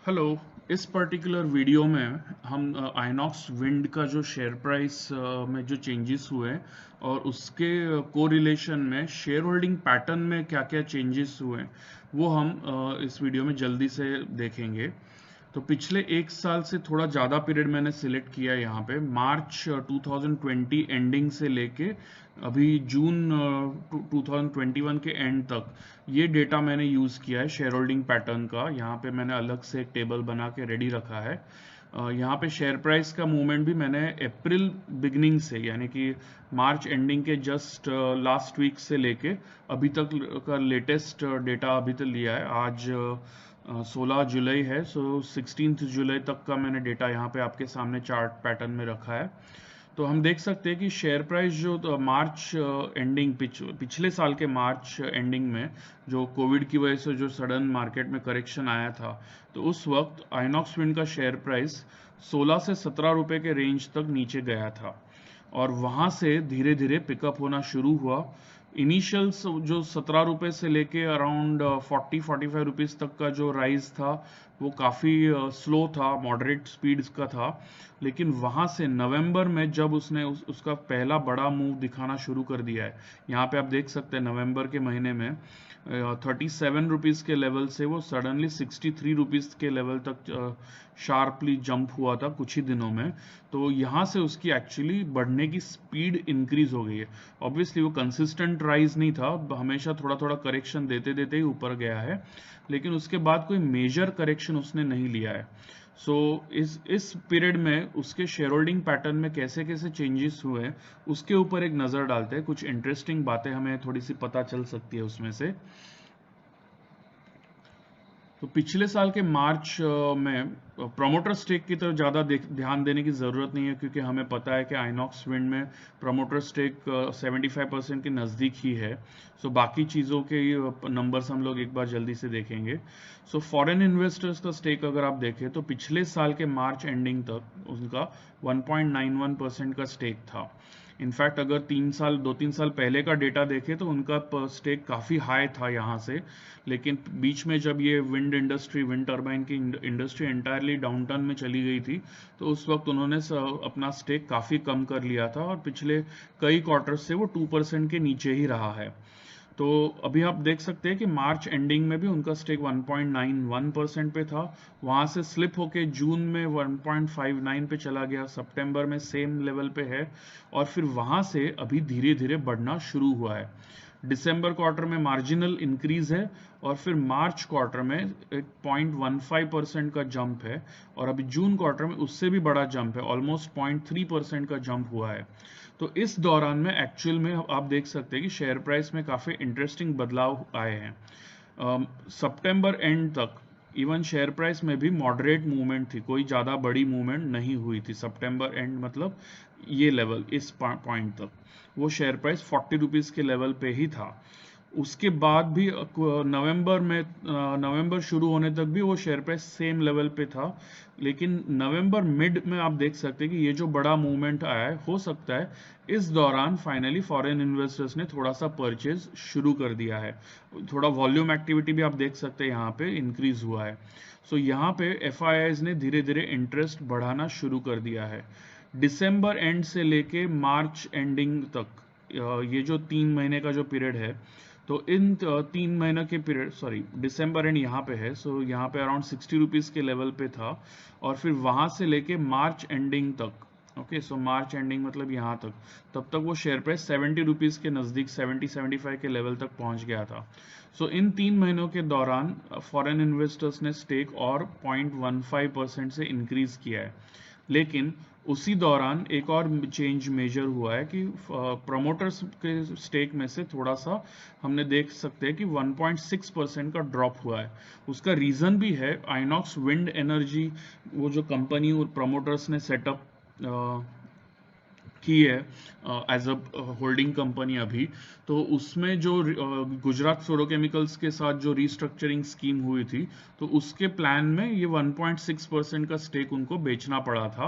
Hello. इस particular video में हम आइनॉक्स विंड का जो शेयर प्राइस में जो चेंजेस हुए और उसके कोरिलेशन में शेयर होल्डिंग पैटर्न में क्या क्या चेंजेस हुए वो हम इस वीडियो में जल्दी से देखेंगे। तो पिछले एक साल से थोड़ा ज़्यादा पीरियड मैंने सिलेक्ट किया है यहाँ पे, मार्च 2020 एंडिंग से लेके अभी जून 2021 के एंड तक ये डेटा मैंने यूज़ किया है शेयर होल्डिंग पैटर्न का। यहाँ पे मैंने अलग से एक टेबल बना के रेडी रखा है। यहाँ पे शेयर प्राइस का मूवमेंट भी मैंने अप्रैल बिगनिंग से यानी कि मार्च एंडिंग के जस्ट लास्ट वीक से लेके अभी तक का लेटेस्ट डेटा अभी तक लिया है। आज 16 जुलाई है, सो 16 जुलाई तक का मैंने डेटा यहाँ पे आपके सामने चार्ट पैटर्न में रखा है। तो हम देख सकते हैं कि शेयर प्राइस जो मार्च एंडिंग पिछले साल के मार्च एंडिंग में जो कोविड की वजह से जो सडन मार्केट में करेक्शन आया था, तो उस वक्त आइनॉक्स विंड का शेयर प्राइस 16 से 17 रुपए के रेंज तक नीचे गया था और वहां से धीरे धीरे पिकअप होना शुरू हुआ। इनिशियल जो 17 रुपए से लेके अराउंड 40-45 रुपीज तक का जो राइज था वो काफ़ी स्लो था, मॉडरेट स्पीड का था। लेकिन वहां से नवंबर में जब उसने उसका पहला बड़ा मूव दिखाना शुरू कर दिया है, यहाँ पे आप देख सकते हैं नवंबर के महीने में 37 रुपीज़ के लेवल से वो सडनली 63 रुपीज़ के लेवल तक शार्पली जंप हुआ था कुछ ही दिनों में। तो यहाँ से उसकी एक्चुअली बढ़ने की स्पीड इंक्रीज हो गई है। ऑब्वियसली वो कंसिस्टेंट राइज नहीं था, हमेशा थोड़ा थोड़ा करेक्शन देते देते ही ऊपर गया है, लेकिन उसके बाद कोई मेजर करेक्शन उसने नहीं लिया है। सो इस पीरियड में उसके शेयर होल्डिंग पैटर्न में कैसे कैसे चेंजेस हुए हैं उसके ऊपर एक नज़र डालते हैं। कुछ इंटरेस्टिंग बातें हमें थोड़ी सी पता चल सकती है उसमें से। तो पिछले साल के मार्च में प्रमोटर स्टेक की तरफ ज़्यादा ध्यान देने की ज़रूरत नहीं है, क्योंकि हमें पता है कि आइनॉक्स विंड में प्रमोटर स्टेक 75% के नज़दीक ही है। सो बाकी चीज़ों के नंबर्स हम लोग एक बार जल्दी से देखेंगे। सो फॉरेन इन्वेस्टर्स का स्टेक अगर आप देखें तो पिछले साल के मार्च एंडिंग तक उनका 1.91% का स्टेक था। इनफैक्ट अगर 2-3 साल पहले का डेटा देखें तो उनका स्टेक काफ़ी हाई था यहाँ से, लेकिन बीच में जब ये विंड टर्बाइन की इंडस्ट्री एंटायरली डाउनटर्न में चली गई थी, तो उस वक्त उन्होंने अपना स्टेक काफ़ी कम कर लिया था और पिछले कई क्वार्टर्स से वो 2% के नीचे ही रहा है। तो अभी आप देख सकते हैं कि मार्च एंडिंग में भी उनका स्टेक 1.91% पे था, वहां से स्लिप होके जून में 1.59 पे चला गया, सितंबर में सेम लेवल पे है और फिर वहां से अभी धीरे धीरे बढ़ना शुरू हुआ है। दिसंबर क्वार्टर में मार्जिनल इंक्रीज है और फिर मार्च क्वार्टर में एक 0.15% का जंप है और अभी जून क्वार्टर में उससे भी बड़ा जंप है, ऑलमोस्ट 0.3% का जंप हुआ है। तो इस दौरान में एक्चुअल में आप देख सकते हैं कि शेयर प्राइस में काफ़ी इंटरेस्टिंग बदलाव आए हैं। सितंबर एंड तक इवन शेयर प्राइस में भी मॉडरेट मूवमेंट थी, कोई ज़्यादा बड़ी मूवमेंट नहीं हुई थी। सितंबर एंड मतलब ये लेवल, इस पॉइंट तक वो शेयर प्राइस 40 रुपीज़ के लेवल पे ही था। उसके बाद भी नवंबर शुरू होने तक भी वो शेयर प्राइस सेम लेवल पे था, लेकिन नवंबर मिड में आप देख सकते हैं कि ये जो बड़ा मूवमेंट आया है, हो सकता है इस दौरान फाइनली फॉरेन इन्वेस्टर्स ने थोड़ा सा परचेज शुरू कर दिया है। थोड़ा वॉल्यूम एक्टिविटी भी आप देख सकते हैं यहाँ पे इंक्रीज हुआ है। सो यहाँ पे एफआईआईज ने धीरे धीरे इंटरेस्ट बढ़ाना शुरू कर दिया है। दिसंबर एंड से लेके मार्च एंडिंग तक ये जो 3 महीने का जो पीरियड है, तो इन 3 महीने के पीरियड, सॉरी दिसंबर एंड यहाँ पे है, सो यहाँ पे अराउंड 60 रुपीज़ के लेवल पे था और फिर वहाँ से लेके मार्च एंडिंग तक, ओके सो मार्च एंडिंग मतलब यहाँ तक, तब तक वो शेयर प्राइस 70 रुपीज़ के नज़दीक 70-75 के लेवल तक पहुँच गया था। सो इन 3 महीनों के दौरान फॉरेन इन्वेस्टर्स ने स्टेक और 0.15% से इंक्रीज किया है। लेकिन उसी दौरान एक और चेंज मेजर हुआ है कि प्रमोटर्स के स्टेक में से थोड़ा सा हमने देख सकते हैं कि 1.6% का ड्रॉप हुआ है। उसका रीज़न भी है आइनॉक्स विंड एनर्जी, वो जो कंपनी और प्रमोटर्स ने सेटअप की है एज अ होल्डिंग कंपनी अभी, तो उसमें जो गुजरात फ्लोरोकेमिकल्स के साथ जो रीस्ट्रक्चरिंग स्कीम हुई थी, तो उसके प्लान में ये 1.6% का स्टेक उनको बेचना पड़ा था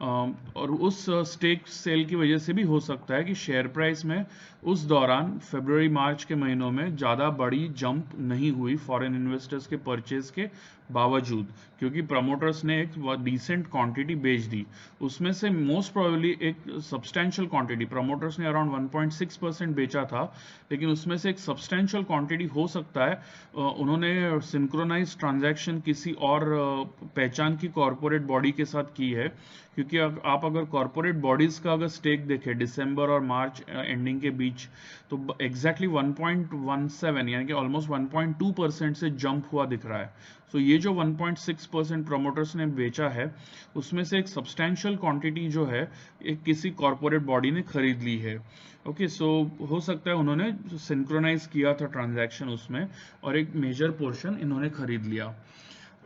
और उस स्टेक सेल की वजह से भी हो सकता है कि शेयर प्राइस में उस दौरान फरवरी मार्च के महीनों में ज़्यादा बड़ी जंप नहीं हुई फॉरेन इन्वेस्टर्स के परचेज के बावजूद, क्योंकि प्रमोटर्स ने एक डिसेंट क्वांटिटी बेच दी, उसमें से मोस्ट प्रोबेबली एक सब्सटेंशियल क्वांटिटी प्रमोटर्स ने अराउंड 1.6% बेचा था, लेकिन उसमें से एक सब्सटेंशियल क्वांटिटी हो सकता है उन्होंने सिंक्रोनाइज ट्रांजैक्शन किसी और पहचान की कॉरपोरेट बॉडी के साथ की है, क्योंकि आप अगर कॉरपोरेट बॉडीज का अगर स्टेक देखें दिसंबर और मार्च एंडिंग के बीच, तो एग्जैक्टली 1.17 यानी कि ऑलमोस्ट 1.2% से जंप हुआ दिख रहा है। सो ये जो 1.6% प्रमोटर्स ने बेचा है, उसमें से एक सब्सटेंशियल क्वांटिटी जो है एक किसी कॉरपोरेट बॉडी ने खरीद ली है। ओके, सो हो सकता है उन्होंने सिंक्रोनाइज किया था ट्रांजैक्शन उसमें, और एक मेजर पोर्शन इन्होंने खरीद लिया।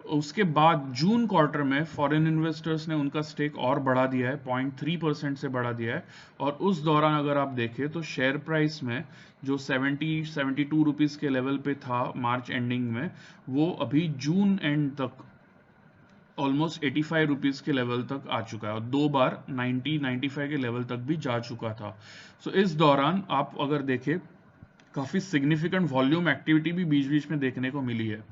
उसके बाद जून क्वार्टर में फॉरेन इन्वेस्टर्स ने उनका स्टेक और बढ़ा दिया है, 0.3% से बढ़ा दिया है, और उस दौरान अगर आप देखें तो शेयर प्राइस में जो 72 रुपीस के लेवल पे था मार्च एंडिंग में, वो अभी जून एंड तक ऑलमोस्ट 85 रुपीस के लेवल तक आ चुका है, और 2 बार 95 के लेवल तक भी जा चुका था। सो इस दौरान आप अगर देखें, काफी सिग्निफिकेंट वॉल्यूम एक्टिविटी भी बीच बीच में देखने को मिली है।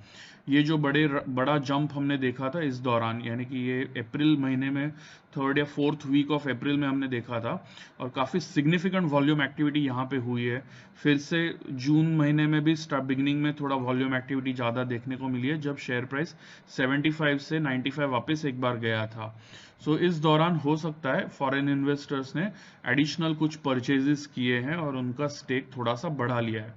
ये जो बड़ा जंप हमने देखा था इस दौरान, यानी कि ये अप्रैल महीने में 3rd या 4th वीक ऑफ अप्रैल में हमने देखा था, और काफी सिग्निफिकेंट वॉल्यूम एक्टिविटी यहाँ पे हुई है। फिर से जून महीने में भी बिगिनिंग में थोड़ा वॉल्यूम एक्टिविटी ज्यादा देखने को मिली है, जब शेयर प्राइस 75 से 95 वापस एक बार गया था। सो इस दौरान हो सकता है फॉरेन इन्वेस्टर्स ने एडिशनल कुछ परचेजेस किए हैं और उनका स्टेक थोड़ा सा बढ़ा लिया है।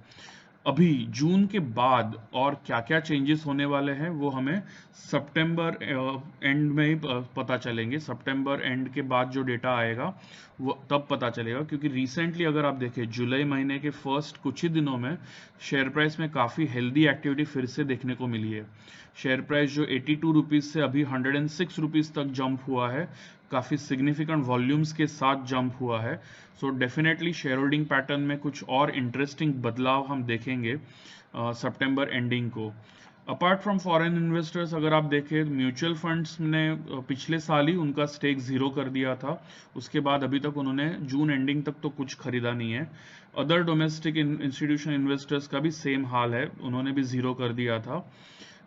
अभी जून के बाद और क्या क्या चेंजेस होने वाले हैं वो हमें सितंबर एंड में ही पता चलेंगे। सितंबर एंड के बाद जो डेटा आएगा वो तब पता चलेगा, क्योंकि रिसेंटली अगर आप देखें जुलाई महीने के फर्स्ट कुछ ही दिनों में शेयर प्राइस में काफ़ी हेल्दी एक्टिविटी फिर से देखने को मिली है। शेयर प्राइस जो 82 रुपीज़ से अभी 106 रुपीज़ तक जंप हुआ है, काफ़ी सिग्निफिकेंट वॉल्यूम्स के साथ जंप हुआ है। So definitely share holding pattern में कुछ और इंटरेस्टिंग बदलाव हम देखेंगे सितंबर एंडिंग को। अपार्ट फ्रॉम फॉरेन इन्वेस्टर्स अगर आप देखें, म्यूचुअल फंड्स ने पिछले साल ही उनका स्टेक 0 कर दिया था, उसके बाद अभी तक उन्होंने जून एंडिंग तक तो कुछ खरीदा नहीं है। अदर डोमेस्टिक इंस्टीट्यूशन इन्वेस्टर्स का भी सेम हाल है, उन्होंने भी 0 कर दिया था।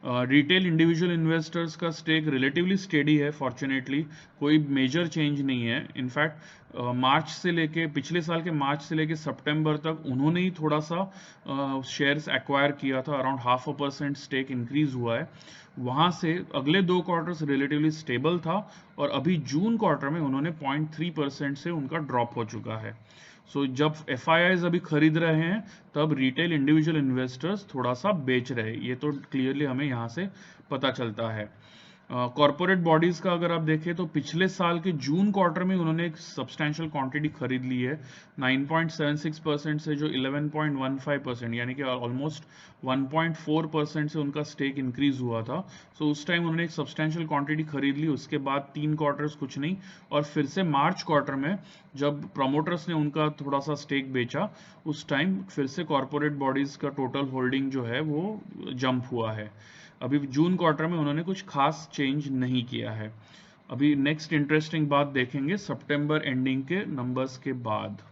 रिटेल इंडिविजुअल इन्वेस्टर्स का स्टेक रिलेटिवली स्टेडी है, फॉर्चुनेटली कोई मेजर चेंज नहीं है। इनफैक्ट मार्च से लेके पिछले साल के मार्च से लेके सितंबर तक उन्होंने ही थोड़ा सा शेयर्स एक्वायर किया था, अराउंड 0.5% स्टेक इंक्रीज हुआ है। वहां से अगले 2 क्वार्टर्स रिलेटिवली स्टेबल था, और अभी जून क्वार्टर में उन्होंने 0.3% से उनका ड्रॉप हो चुका है। सो जब FIIs अभी खरीद रहे हैं, तब रिटेल इंडिविजुअल इन्वेस्टर्स थोड़ा सा बेच रहे हैं, ये तो क्लियरली हमें यहाँ से पता चलता है। कॉर्पोरेट बॉडीज का अगर आप देखें तो पिछले साल के जून क्वार्टर में उन्होंने एक सब्सटैंशियल क्वांटिटी खरीद ली है, 9.76% से जो 11.15%, यानी कि ऑलमोस्ट 1.4% से उनका स्टेक इंक्रीज हुआ था। सो उस टाइम उन्होंने एक सब्सटैंशियल क्वांटिटी खरीद ली, उसके बाद 3 क्वार्टर्स कुछ नहीं, और फिर से मार्च क्वार्टर में जब प्रमोटर्स ने उनका थोड़ा सा स्टेक बेचा, उस टाइम फिर से कॉर्पोरेट बॉडीज का टोटल होल्डिंग जो है वो जंप हुआ है। अभी जून क्वार्टर में उन्होंने कुछ खास चेंज नहीं किया है। अभी नेक्स्ट इंटरेस्टिंग बात देखेंगे सितंबर एंडिंग के नंबर्स के बाद।